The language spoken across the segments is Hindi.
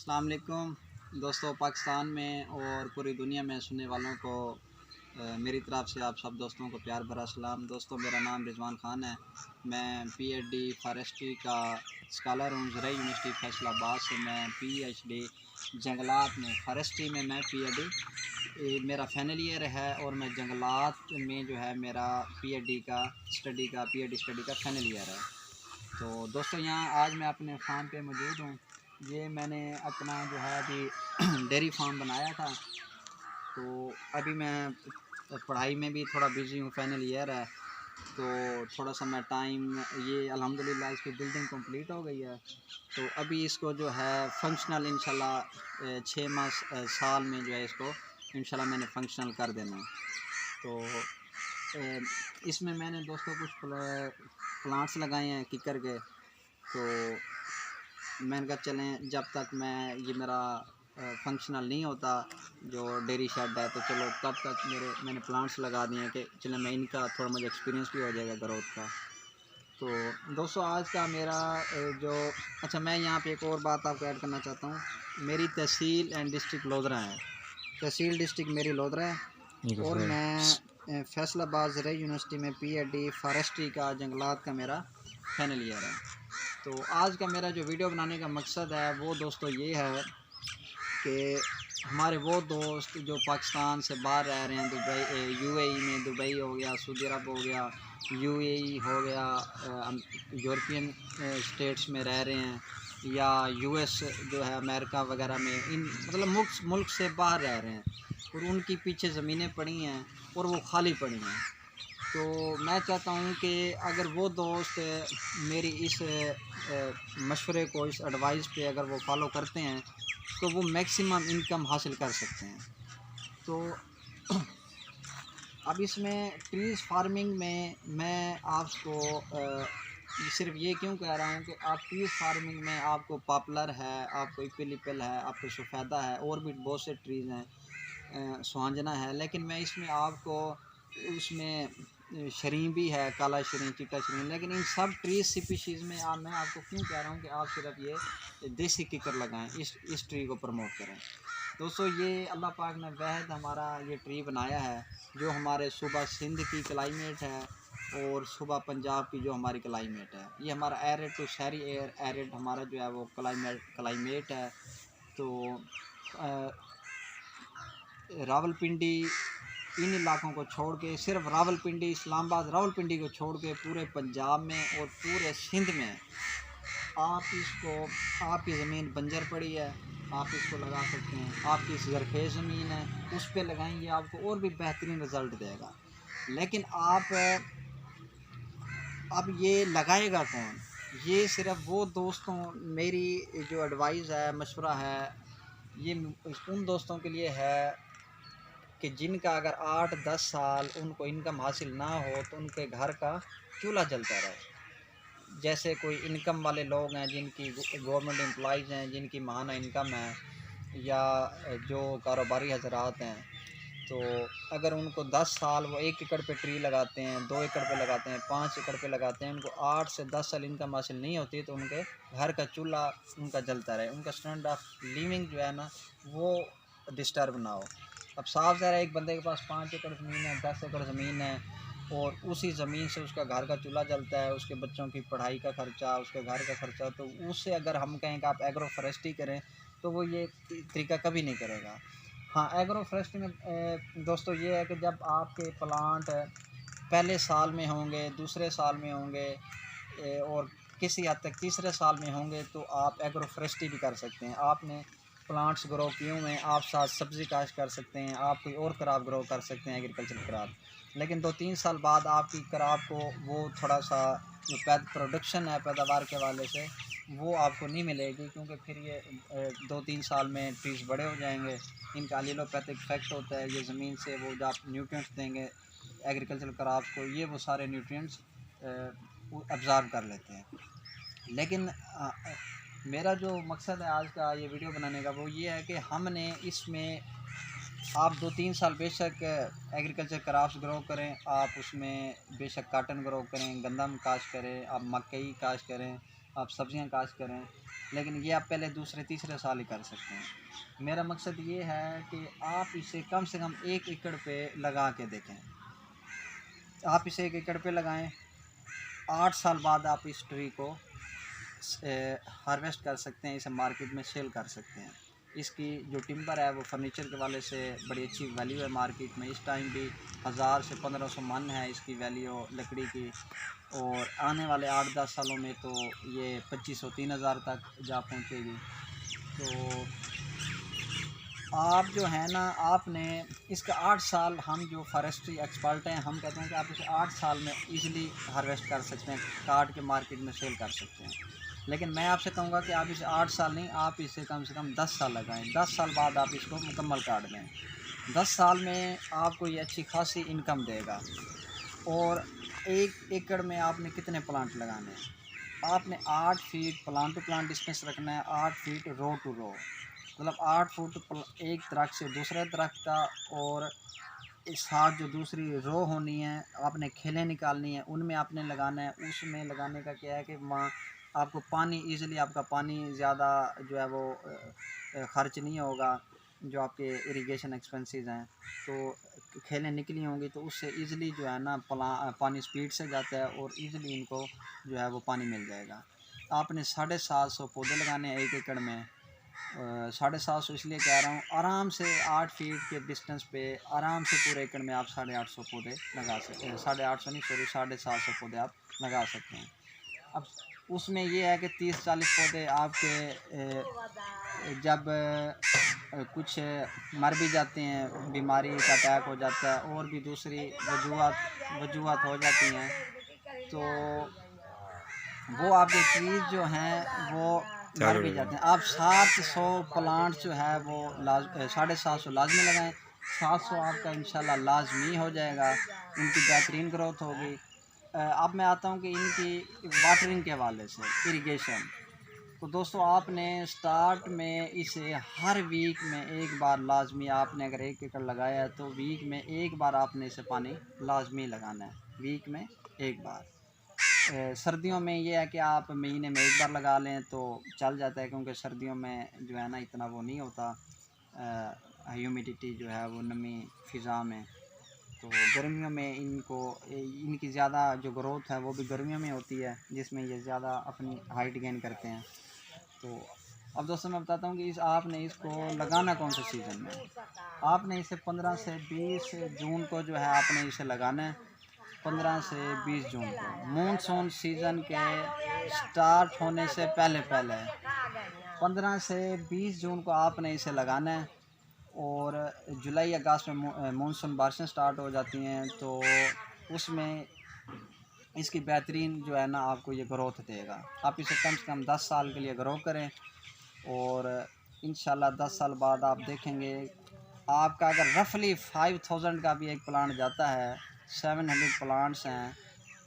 अस्सलाम वालेकुम दोस्तों। पाकिस्तान में और पूरी दुनिया में सुनने वालों को मेरी तरफ से आप सब दोस्तों को प्यार भरा सलाम। दोस्तों, मेरा नाम रिजवान ख़ान है। मैं पीएचडी फॉरेस्ट्री का स्कॉलर हूँ। ज़राई यूनिवर्सिटी फैसलाबाद से मैं पीएचडी जंगलात में फॉरेस्ट्री में मैं पीएचडी मेरा फाइनल ईयर है और मैं जंगलात में जो है मेरा पीएचडी स्टडी का फाइनल ईयर है। तो दोस्तों, यहाँ आज मैं अपने फार्म पे मौजूद हूँ। ये मैंने अपना जो है अभी डेयरी फार्म बनाया था। तो अभी मैं पढ़ाई में भी थोड़ा बिज़ी हूँ, फाइनल ईयर है। तो थोड़ा सा मैं टाइम ये अल्हम्दुलिल्लाह इसकी बिल्डिंग कंप्लीट हो गई है। तो अभी इसको जो है फंक्शनल इंशाल्लाह 6 माह साल में जो है इसको इंशाल्लाह मैंने फंक्शनल कर देना है। तो इसमें मैंने दोस्तों कुछ प्लांट्स लगाए हैं किकर के। तो मैंने कहा चलें, जब तक ये मेरा फंक्शनल नहीं होता जो डेयरी शेड है, तो चलो तब तक मैंने प्लांट्स लगा दिए हैं कि चलें मैं इनका थोड़ा मुझे एक्सपीरियंस भी हो जाएगा ग्रोथ का। तो दोस्तों, आज का मेरा मैं यहाँ पे एक और बात आपको ऐड करना चाहता हूँ। मेरी तहसील एंड डिस्ट्रिक्ट लोधरा है। तहसील डिस्ट्रिक्ट मेरी लोधरा है और मैं फैसलाबाद ज़राई यूनिवर्सिटी में पीएचडी फॉरेस्ट्री का जंगलात का मेरा फाइनल ईयर है। तो आज का मेरा जो वीडियो बनाने का मकसद है वो दोस्तों ये है कि हमारे वो दोस्त जो पाकिस्तान से बाहर रह रहे हैं, दुबई यूएई में, दुबई हो गया, सऊदी अरब हो गया, यूएई हो गया, यूरोपियन स्टेट्स में रह रहे हैं, या यूएस जो है अमेरिका वगैरह में, इन मतलब मुल्क से बाहर रह रहे हैं और उनकी पीछे ज़मीनें पड़ी हैं और वो खाली पड़ी हैं। तो मैं चाहता हूँ कि अगर वो दोस्त मेरी इस मशवरे को, इस एडवाइस पे अगर वो फॉलो करते हैं तो वो मैक्सिमम इनकम हासिल कर सकते हैं। तो अब इसमें ट्रीज़ फार्मिंग में मैं आपको सिर्फ ये क्यों कह रहा हूँ कि आप ट्रीज़ फार्मिंग में आपको पॉपुलर है, आपको इपिलिपल है, आपको सफ़ेदा है, और भी बहुत से ट्रीज़ हैं, सुहांजना है, लेकिन मैं इसमें आपको उसमें शरीं भी है, काला शरीं, चिट्टा शरीं, लेकिन इन सब ट्री स्पीशीज़ में मैं आपको क्यों कह रहा हूँ कि आप सिर्फ ये देसी किकर लगाएं, इस ट्री को प्रमोट करें। दोस्तों, ये अल्लाह पाक ने वहद हमारा ये ट्री बनाया है जो हमारे सूबा सिंध की क्लाइमेट है और सूबा पंजाब की जो हमारी क्लाइमेट है। ये हमारा एरिड टू शहरी एरिड हमारा जो है वो क्लाइमेट है। तो रावलपिंडी, इन इलाकों को छोड़ के, सिर्फ रावलपिंडी, इस्लामाबाद, रावलपिंडी को छोड़ के पूरे पंजाब में और पूरे सिंध में आपकी ज़मीन बंजर पड़ी है, आप इसको लगा सकते हैं। आपकी ज़रख़ेज़ ज़मीन है, उस पर लगाएंगे, आपको और भी बेहतरीन रिज़ल्ट देगा। लेकिन अब ये लगाएगा कौन? ये सिर्फ वो दोस्तों, मेरी जो एडवाइस है, मशवरा है, ये उन दोस्तों के लिए है कि जिनका अगर 8-10 साल उनको इनकम हासिल ना हो तो उनके घर का चूल्हा जलता रहे। जैसे कोई इनकम वाले लोग हैं, जिनकी गवर्नमेंट एम्प्लॉइज़ हैं, जिनकी माहाना इनकम है, या जो कारोबारी हजरात हैं, तो अगर उनको 10 साल वो 1 एकड़ पे ट्री लगाते हैं, 2 एकड़ पे लगाते हैं, 5 एकड़ पे लगाते हैं, उनको 8 से 10 साल इनकम हासिल नहीं होती, तो उनके घर का चूल्हा उनका जलता रहे, उनका स्टैंडर्ड ऑफ लिविंग जो है ना वो डिस्टर्ब ना हो। अब साफ ज़रा एक बंदे के पास 5 एकड़ ज़मीन है, 10 एकड़ ज़मीन है और उसी ज़मीन से उसका घर का चूल्हा जलता है, उसके बच्चों की पढ़ाई का ख़र्चा, उसके घर का ख़र्चा, तो उससे अगर हम कहें कि आप एग्रो फॉरेस्ट्री करें तो वो ये तरीका कभी नहीं करेगा। हाँ, एग्रो फॉरेस्ट्री में दोस्तों ये है कि जब आपके प्लांट पहले साल में होंगे, दूसरे साल में होंगे और किसी हद तक तीसरे साल में होंगे, तो आप एग्रो फॉरेस्ट्री भी कर सकते हैं। आपने प्लांट्स ग्रो किए हुए हैं, आप साथ सब्ज़ी काश्त कर सकते हैं, आप कोई और क्रॉप ग्रो कर सकते हैं, एग्रीकल्चर क्रॉप। लेकिन 2-3 साल बाद आपकी क्रॉप को वो थोड़ा सा जो प्रोडक्शन है पैदावार के हवाले से वो आपको नहीं मिलेगी, क्योंकि फिर ये 2-3 साल में ट्रीज बड़े हो जाएंगे। इनका एलिलोपैथिक इफेक्ट होता है, ये ज़मीन से वो जो आप न्यूट्रिएंट्स देंगे एग्रीकल्चर क्रॉप्स को, ये वो सारे न्यूट्रिएंट्स अब्ज़ॉर्ब कर लेते हैं। लेकिन मेरा जो मकसद है आज का ये वीडियो बनाने का वो ये है कि हमने इसमें आप 2-3 साल बेशक एग्रीकल्चर क्रॉप्स ग्रो करें, आप उसमें बेशक काटन ग्रो करें, गंदम काश्त करें, आप मकई काश्त करें, आप सब्ज़ियां काश्त करें, लेकिन ये आप पहले दूसरे तीसरे साल ही कर सकते हैं। मेरा मकसद ये है कि आप इसे कम से कम 1 एकड़ पे लगा के देखें। आप इसे 1 एकड़ पे लगाएं, 8 साल बाद आप इस ट्री को हार्वेस्ट कर सकते हैं, इसे मार्केट में सेल कर सकते हैं। इसकी जो टिम्बर है वो फर्नीचर के वाले से बड़ी अच्छी वैल्यू है मार्केट में। इस टाइम भी 1000 से 1500 मन है इसकी वैल्यू लकड़ी की, और आने वाले 8-10 सालों में तो ये 2500-3000 तक जा पहुंचेगी। तो आप जो है ना, आपने इसका 8 साल, हम जो फॉरेस्ट्री एक्सपर्ट हैं हम कहते हैं कि आप इसे 8 साल में इजीली हार्वेस्ट कर सकते हैं, काट के मार्केट में सेल कर सकते हैं। लेकिन मैं आपसे कहूँगा कि आप इसे 8 साल नहीं, आप इसे कम से कम 10 साल लगाएं। 10 साल बाद आप इसको मुकम्मल काट दें। 10 साल में आपको ये अच्छी खासी इनकम देगा। और 1 एकड़ में आपने कितने प्लांट लगाने हैं? आपने 8 feet plant to plant distance रखना है, 8 फीट रो टू रो, मतलब 8 फुट एक दरख्त से दूसरे दरख्त का, और इस साथ जो दूसरी रो होनी है आपने खेलें निकालनी है, उनमें आपने लगाना है। उसमें लगाने का क्या है कि वहाँ आपको पानी ईज़िली, आपका पानी ज़्यादा जो है वो ख़र्च नहीं होगा। जो आपके इरिगेशन एक्सपेंसेस हैं, तो खेलें निकली होंगी तो उससे ईज़िली जो है ना पानी स्पीड से जाता है, और ईज़िली इनको जो है वो पानी मिल जाएगा। आपने 750 पौधे लगाने हैं 1 एकड़ में। 750 इसलिए कह रहा हूँ, आराम से 8 फीट के डिस्टेंस पे आराम से पूरे एकड़ में आप 850 पौधे लगा सकते हैं। 850 नहीं, सॉरी, 750 पौधे आप लगा सकते हैं। अब उसमें ये है कि 30-40 पौधे आपके जब कुछ मर भी जाते हैं, बीमारी का अटैक हो जाता है, और भी दूसरी वजूहत हो जाती हैं, तो वो आपके ट्रीज जो हैं वो मर भी जाते हैं। आप 700 प्लांट जो है वो 750 लाजमी लगाएं। 700 आपका इंशाल्लाह लाजमी हो जाएगा, इनकी बेहतरीन ग्रोथ होगी। अब मैं आता हूँ कि इनकी वाटरिंग के हवाले से, इरिगेशन। तो दोस्तों, आपने स्टार्ट में इसे हर वीक में एक बार लाजमी, आपने अगर 1 एकड़ लगाया है तो वीक में एक बार आपने इसे पानी लाजमी लगाना है, वीक में एक बार। सर्दियों में ये है कि आप महीने में एक बार लगा लें तो चल जाता है, क्योंकि सर्दियों में जो है ना इतना वो नहीं होता, ह्यूमिडिटी जो है वो, नमी फ़िज़ा में। तो गर्मियों में इनकी ज़्यादा जो ग्रोथ है वो भी गर्मियों में होती है, जिसमें ये ज़्यादा अपनी हाइट गेन करते हैं। तो अब दोस्तों मैं बताता हूँ कि आपने इसको लगाना कौन से सीज़न में। आपने इसे 15 से 20 जून को जो है आपने इसे लगाना है। 15 से 20 जून को, मानसून सीज़न के स्टार्ट होने से पहले 15 से 20 जून को आपने इसे लगाना है। और जुलाई अगस्त में मानसून बारिशें स्टार्ट हो जाती हैं, तो उसमें इसकी बेहतरीन जो है ना आपको ये ग्रोथ देगा। आप इसे कम से कम 10 साल के लिए ग्रो करें, और इंशाल्लाह 10 साल बाद आप देखेंगे आपका अगर रफली 5000 का भी एक प्लांट जाता है, 700 प्लांट्स हैं,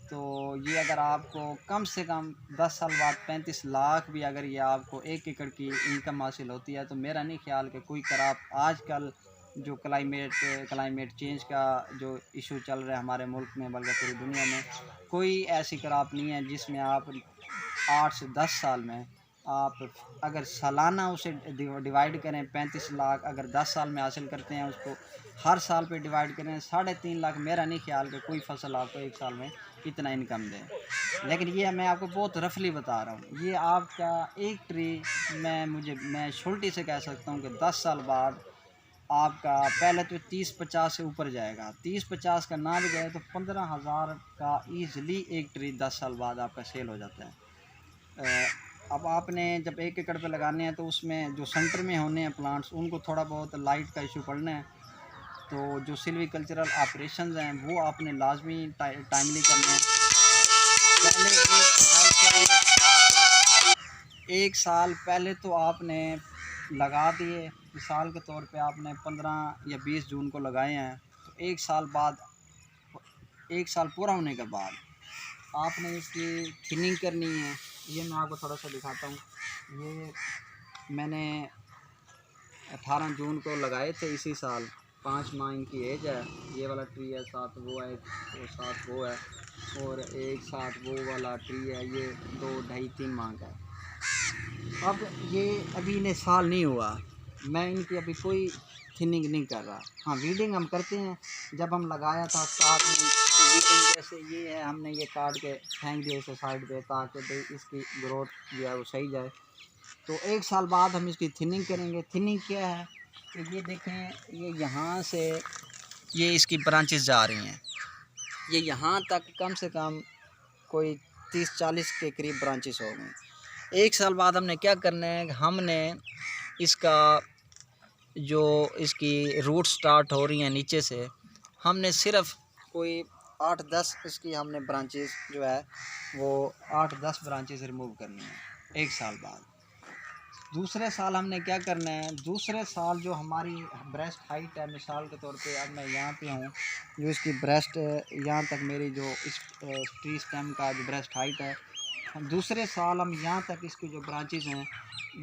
तो ये अगर आपको कम से कम 10 साल बाद 35 लाख भी अगर ये आपको 1 एकड़ की इनकम हासिल होती है, तो मेरा नहीं ख्याल कि कोई क्रॉप आजकल जो क्लाइमेट चेंज का जो इशू चल रहा है हमारे मुल्क में, बल्कि पूरी दुनिया में, कोई ऐसी क्रॉप नहीं है जिसमें आप 8 से 10 साल में आप अगर सालाना उसे डिवाइड करें, 35 लाख अगर 10 साल में हासिल करते हैं, उसको हर साल पे डिवाइड करें 3.5 लाख, मेरा नहीं ख्याल कि कोई फसल आपको 1 साल में इतना इनकम दे। लेकिन ये मैं आपको बहुत रफली बता रहा हूँ। ये आपका एक ट्री, मैं शुल्टी से कह सकता हूँ कि 10 साल बाद आपका पहले तो 30-50 से ऊपर जाएगा। 30-50 का ना भी जाए तो 15,000 का ईज़िली एक ट्री 10 साल बाद आपका सेल हो जाता है। अब आपने जब 1 एकड़ पे लगाने हैं तो उसमें जो सेंटर में होने हैं प्लांट्स, उनको थोड़ा बहुत लाइट का इशू पड़ना है। तो जो सिल्वीकल्चरल ऑपरेशंस हैं वो आपने लाजमी टाइमली करने हैं। पहले 1 साल पहले तो आपने लगा दिए, मिसाल के तौर पे आपने 15 या 20 जून को लगाए हैं, तो 1 साल बाद, 1 साल पूरा होने के बाद आपने इसकी थिनिंग करनी है। ये मैं आपको थोड़ा सा दिखाता हूँ। ये मैंने 18 जून को लगाए थे इसी साल, 5 माह इनकी एज है। ये वाला ट्री है, साथ वो है, वो साथ वो है, और एक साथ वो वाला ट्री है, ये 2, ढाई, 3 माह का है। अब ये अभी इन्हें साल नहीं हुआ, मैं इनकी अभी कोई थिनिंग नहीं कर रहा। हाँ, वीडिंग हम करते हैं। जब हम लगाया था साथ में वीडिंग, जैसे ये है, हमने ये काट के फेंक दिया इसे साइड पे ताकि भाई इसकी ग्रोथ जो है वो सही जाए। तो 1 साल बाद हम इसकी थिनिंग करेंगे। थिनिंग क्या है कि ये देखें, ये यहाँ से ये इसकी ब्रांचेस जा रही हैं, ये यहाँ तक कम से कम कोई 30-40 के करीब ब्रांचेस हो गए। 1 साल बाद हमने क्या करना है, हमने इसका जो इसकी रूट स्टार्ट हो रही हैं नीचे से, हमने सिर्फ कोई 8-10 इसकी हमने ब्रांचेस जो है वो 8-10 ब्रांचेस रिमूव करनी है 1 साल बाद। दूसरे साल हमने क्या करना है, दूसरे साल जो हमारी ब्रेस्ट हाइट है, मिसाल के तौर पे अब मैं यहाँ पे हूँ, जो इसकी ब्रेस्ट यहाँ तक मेरी जो इस ट्री स्टेम का जो ब्रेस्ट हाइट है, हम दूसरे साल हम यहाँ तक इसकी जो ब्रांचेस हैं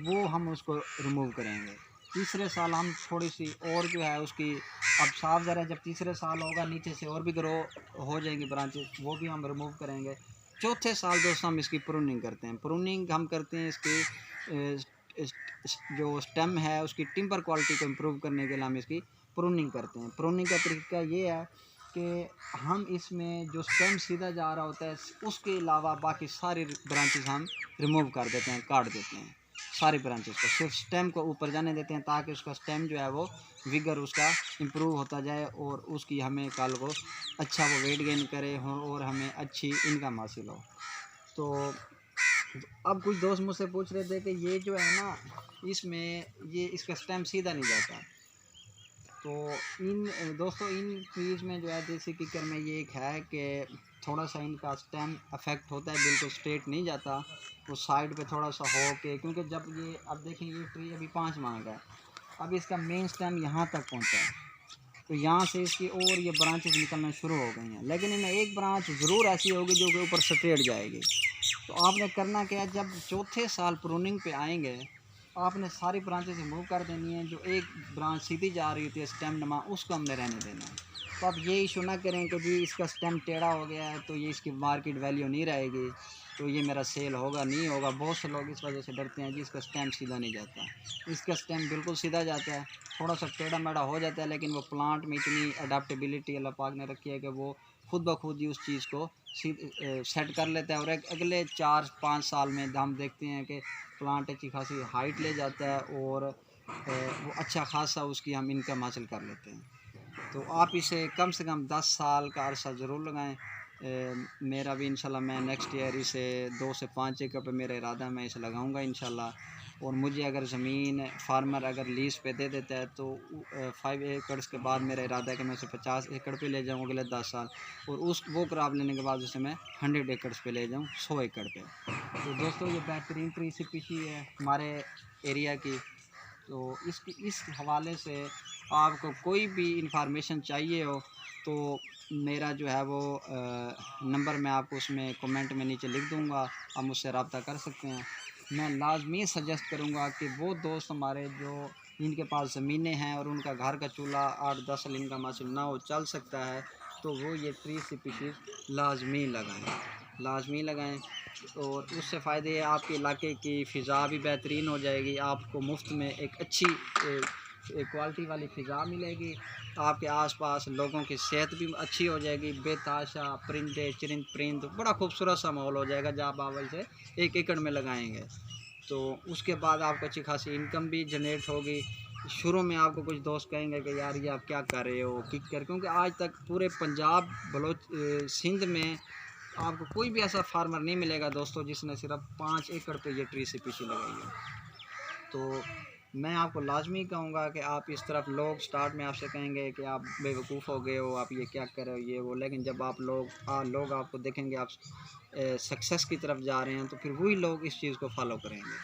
वो हम उसको रिमूव करेंगे। तीसरे साल हम थोड़ी सी और जो है उसकी, अब साफ ज़रा जब तीसरे साल होगा नीचे से और भी ग्रो हो जाएंगी ब्रांचेस, वो भी हम रिमूव करेंगे। चौथे साल दोस्तों हम इसकी प्रूनिंग करते हैं। प्रूनिंग हम करते हैं इसकी जो स्टेम है उसकी टिम्बर क्वालिटी को इम्प्रूव करने के लिए हम इसकी प्रूनिंग करते हैं। प्रूनिंग का तरीका ये है कि हम इसमें जो स्टेम सीधा जा रहा होता है उसके अलावा बाकी सारी ब्रांचेस हम रिमूव कर देते हैं, काट देते हैं सारी ब्रांचेस को, सिर्फ स्टेम को ऊपर जाने देते हैं ताकि उसका स्टेम जो है वो विगर उसका इम्प्रूव होता जाए और उसकी हमें कल को अच्छा वो वेट गेन करे हो और हमें अच्छी इनकम हासिल हो। तो अब कुछ दोस्त मुझसे पूछ रहे थे कि ये जो है ना, इसमें ये इसका स्टेम सीधा नहीं जाता। तो इन दोस्तों इन ट्रीज़ में जो है देसी किकर में ये एक है कि थोड़ा सा इनका स्टेम अफेक्ट होता है, बिल्कुल स्ट्रेट नहीं जाता, वो साइड पे थोड़ा सा हो के, क्योंकि जब ये अब देखें ये ट्री अभी 5 माह का है, अब इसका मेन स्टेम यहाँ तक पहुँचा है, तो यहाँ से इसकी और ये ब्रांचेस निकलना शुरू हो गई हैं, लेकिन इनमें एक ब्रांच ज़रूर ऐसी होगी जो कि ऊपर स्ट्रेट जाएगी। तो आपने करना क्या है, जब चौथे साल प्रूनिंग पे आएंगे आपने सारी ब्रांचेस रिमूव कर देनी है। जो एक ब्रांच सीधी जा रही थी स्टेम नमा, उसको हमने रहने देना है। तो आप ये इशू ना करें कि जी इसका स्टेम टेढ़ा हो गया है तो ये इसकी मार्केट वैल्यू नहीं रहेगी, तो ये मेरा सेल होगा नहीं होगा। बहुत से लोग इस वजह से डरते हैं जी इसका स्टेम सीधा नहीं जाता। इसका स्टेम बिल्कुल सीधा जाता है, थोड़ा सा टेढ़ा मेढ़ा हो जाता है, लेकिन वो प्लांट में इतनी अडेप्टेबिलिटी अल्लाह पाक ने रखी है कि वो खुद ब खुद ही उस चीज़ को सेट कर लेता है और अगले 4-5 साल में हम देखते हैं कि प्लांट अच्छी खासी हाइट ले जाता है और वो अच्छा खासा उसकी हम इनकम हासिल कर लेते हैं। तो आप इसे कम से कम 10 साल का अरसा ज़रूर लगाएं। मेरा भी इंशाल्लाह मैं नेक्स्ट ईयर इसे 2 से 5 एकड़ पे मेरा इरादा है, मैं इसे लगाऊंगा इंशाल्लाह। और मुझे अगर ज़मीन फार्मर अगर लीज़ पे दे देता है तो 5 एकड़ के बाद मेरा इरादा है कि मैं उसे 50 एकड़ पे ले जाऊँ अगले 10 साल, और उस वो क्रॉप लेने के बाद उसे मैं 100 एकड़ पे ले जाऊँ, 100 एकड़ पे। तो दोस्तों ये बेहतरीन ट्री स्पीशी है हमारे एरिया की। तो इस हवाले से आपको कोई भी इंफॉर्मेशन चाहिए हो तो मेरा जो है वो नंबर मैं आपको उसमें कमेंट में नीचे लिख दूंगा, आप मुझसे रब्ता कर सकते हैं। मैं लाजमी सजेस्ट करूंगा कि वो दोस्त हमारे जो जिनके पास ज़मीनें हैं और उनका घर का चूल्हा 8-10 साल इनका हासिल ना हो चल सकता है, तो वो ये ट्री स्पीशीज़ लाजमी लगाएं। और उससे फ़ायदे है आपके इलाके की फ़िज़ा भी बेहतरीन हो जाएगी, आपको मुफ्त में एक अच्छी क्वालिटी वाली फ़िज़ा मिलेगी, आपके आसपास लोगों की सेहत भी अच्छी हो जाएगी, बेताशा परिंदे चरिंद परिंद बड़ा खूबसूरत सा माहौल हो जाएगा जब आप से 1 एकड़ में लगाएंगे। तो उसके बाद आपको अच्छी खासी इनकम भी जनरेट होगी। शुरू में आपको कुछ दोस्त कहेंगे कि यार ये आप क्या कर रहे हो किकर, क्योंकि आज तक पूरे पंजाब सिंध में आपको कोई भी ऐसा फार्मर नहीं मिलेगा दोस्तों जिसने सिर्फ 5 एकड़ पे ये ट्री स्पीशी लगाई है। तो मैं आपको लाजमी कहूँगा कि आप इस तरफ, लोग स्टार्ट में आपसे कहेंगे कि आप बेवकूफ़ हो गए हो, आप ये क्या कर रहे हो ये वो, लेकिन जब आप लोग आपको देखेंगे आप सक्सेस की तरफ जा रहे हैं तो फिर वही लोग इस चीज़ को फॉलो करेंगे।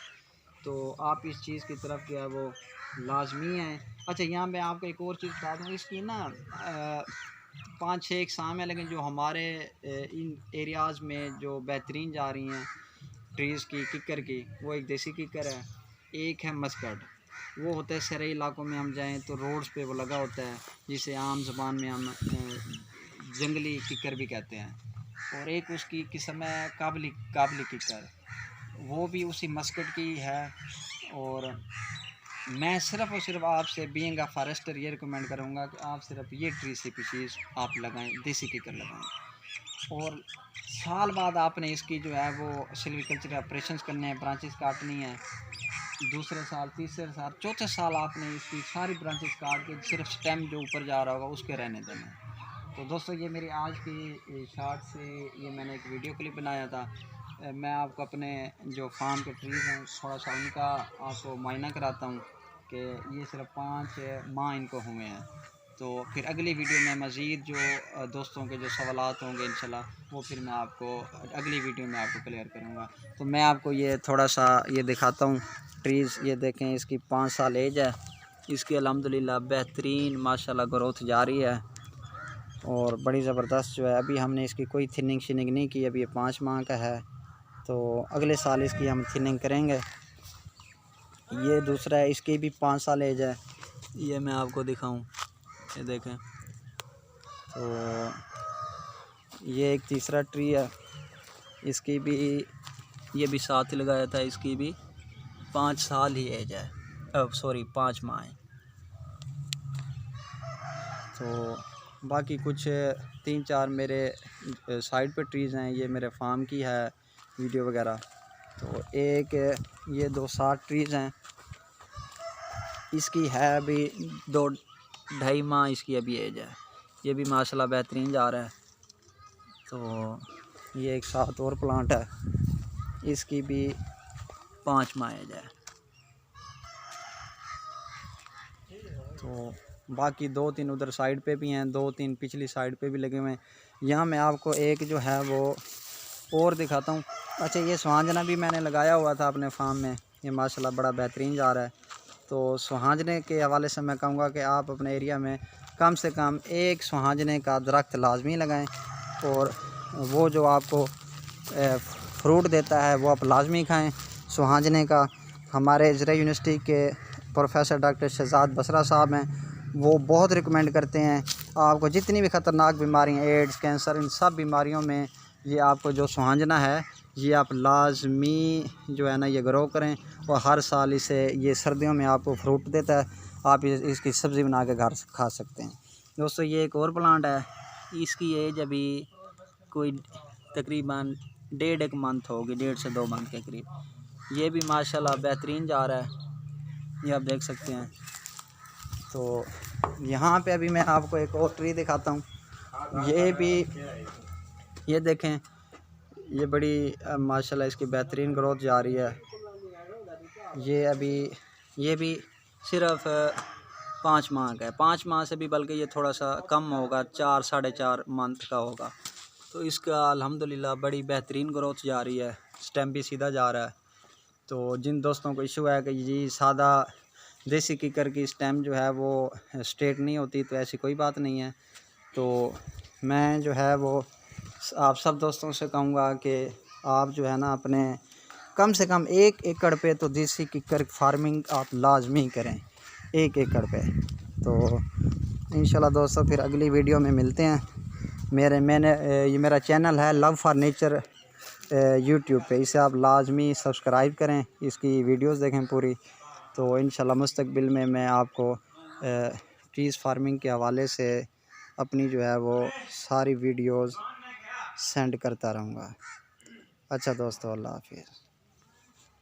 तो आप इस चीज़ की तरफ जो है वो लाजमी है। अच्छा यहाँ मैं आपको एक और चीज़ बता दूँ, इसकी ना 5-6 इकसाम है, लेकिन जो हमारे इन एरियाज़ में जो बेहतरीन जा रही हैं ट्रीज़ की किकर की, वो एक देसी किकर है, एक है मस्कट। वो होता है शहरी इलाकों में हम जाएं तो रोड्स पे वो लगा होता है, जिसे आम ज़बान में हम जंगली किकर भी कहते हैं। और एक उसकी किस्म है काबली किकर, वो भी उसी मस्कट की है। और मैं सिर्फ़ और सिर्फ आपसे बीइंग अ फॉरेस्टर ये रिकमेंड करूँगा कि आप सिर्फ ये ट्री स्पीशीज़ आप लगाएं, देसी किकर लगाएं। और साल बाद आपने इसकी जो है वो सिल्वीकल्चर ऑपरेशंस करने हैं, ब्रांचेस काटनी है। दूसरे साल, तीसरे साल, चौथे साल आपने इसकी सारी ब्रांचेस काट के सिर्फ स्टेम जो ऊपर जा रहा होगा उसके रहने देना है। तो दोस्तों ये मेरी आज की शॉर्ट से ये मैंने एक वीडियो क्लिप बनाया था। मैं आपको अपने जो फार्म के ट्रीज़ हैं थोड़ा सा उनका आपको मुआयना कराता हूँ कि ये सिर्फ 5 माह इनको हुए हैं। तो फिर अगली वीडियो में मज़ीद जो दोस्तों के जो सवालात होंगे इंशाल्लाह वो फिर मैं आपको अगली वीडियो में आपको क्लियर करूँगा। तो मैं आपको ये थोड़ा सा ये दिखाता हूँ ट्रीज़। ये देखें, इसकी 5 साल एज है। इसकी अल्हम्दुलिल्लाह बेहतरीन माशाल्लाह ग्रोथ जारी है और बड़ी ज़बरदस्त जो है। अभी हमने इसकी कोई थिनिंग शिनिंग नहीं की, अभी ये 5 माह का है। तो अगले साल इसकी हम थिनिंग करेंगे। ये दूसरा है, इसकी भी 5 साल एज है। ये मैं आपको दिखाऊं, ये देखें। तो ये एक तीसरा ट्री है, इसकी भी ये भी साथ ही लगाया था। इसकी भी 5 साल ही एज है, अब सॉरी 5 माह है। तो बाकी कुछ 3-4 मेरे साइड पे ट्रीज़ हैं, ये मेरे फार्म की है वीडियो वगैरह। तो एक ये 2-7 ट्रीज़ हैं, इसकी है अभी 2-2.5 माह इसकी अभी एज है। ये भी माशाल्लाह बेहतरीन जा रहा है। तो ये एक साथ और प्लांट है, इसकी भी 5 माह एज है। तो बाकी 2-3 उधर साइड पे भी हैं, 2-3 पिछली साइड पे भी लगे हुए हैं। यहाँ मैं आपको एक जो है वो और दिखाता हूँ। अच्छा, ये सुहांजना भी मैंने लगाया हुआ था अपने फार्म में, ये माशाल्लाह बड़ा बेहतरीन जा रहा है। तो सुहांजने के हवाले से मैं कहूँगा कि आप अपने एरिया में कम से कम एक सुहांजने का दरख्त लाजमी लगाएं और वो जो आपको फ्रूट देता है वो आप लाजमी खाएं सुहांजने का। हमारे ज़रा यूनिवर्सिटी के प्रोफेसर डॉक्टर शहजाद बसरा साहब हैं, वो बहुत रिकमेंड करते हैं आपको जितनी भी ख़तरनाक बीमारियाँ, एड्स, कैंसर, इन सब बीमारियों में ये आपको जो सुहांजना है ये आप लाजमी जो है ना ये ग्रो करें। और हर साल इसे ये सर्दियों में आपको फ्रूट देता है, आप इसकी सब्ज़ी बना के घर खा सकते हैं। दोस्तों ये एक और प्लांट है, इसकी एज अभी कोई तकरीबन 1.5 मंथ होगी, 1.5 से 2 मंथ के करीब। ये भी माशाल्लाह बेहतरीन जा रहा है, ये आप देख सकते हैं। तो यहाँ पे अभी मैं आपको एक और ट्री दिखाता हूँ। ये भी ये देखें, ये बड़ी माशाल्लाह इसकी बेहतरीन ग्रोथ जा रही है। ये भी सिर्फ 5 माह का है, 5 माह से भी बल्कि ये थोड़ा सा कम होगा, 4-4.5 मंथ का होगा। तो इसका अल्हम्दुलिल्लाह बड़ी बेहतरीन ग्रोथ जा रही है, स्टेम भी सीधा जा रहा है। तो जिन दोस्तों को इशू है कि जी सादा देसी किकर की स्टेम जो है वो स्ट्रेट नहीं होती, तो ऐसी कोई बात नहीं है। तो मैं जो है वो आप सब दोस्तों से कहूँगा कि आप जो है ना अपने कम से कम 1 एकड़ पे तो देसी किकर फार्मिंग आप लाजमी करें, 1 एकड़ पे। तो इंशाल्लाह दोस्तों फिर अगली वीडियो में मिलते हैं। ये मेरा चैनल है लव फॉर नेचर यूट्यूब पे, इसे आप लाजमी सब्सक्राइब करें, इसकी वीडियोस देखें पूरी। तो इंशाल्लाह मुस्तकबिल में मैं आपको ट्रीज़ फार्मिंग के हवाले से अपनी जो है वो सारी वीडियोस सेंड करता रहूँगा। अच्छा दोस्तों, अल्लाह हाफिज़।